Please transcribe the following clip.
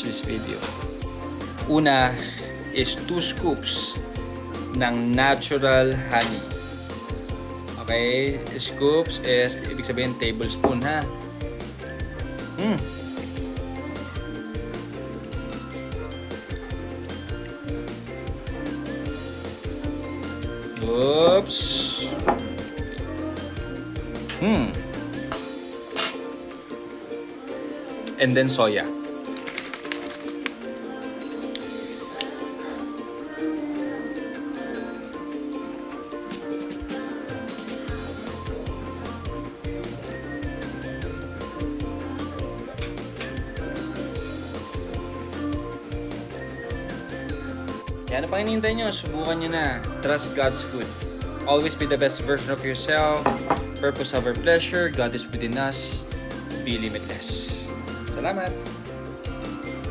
watch this video. Una is 2 scoops ng natural honey. Okay, scoops is ibig sabihin tablespoon ha. Oops. And then soya. Kaya ano pang hinihintay nyo? Subukan nyo na. Trust God's food. Always be the best version of yourself. Purpose over pleasure. God is within us. Be limitless. Salamat!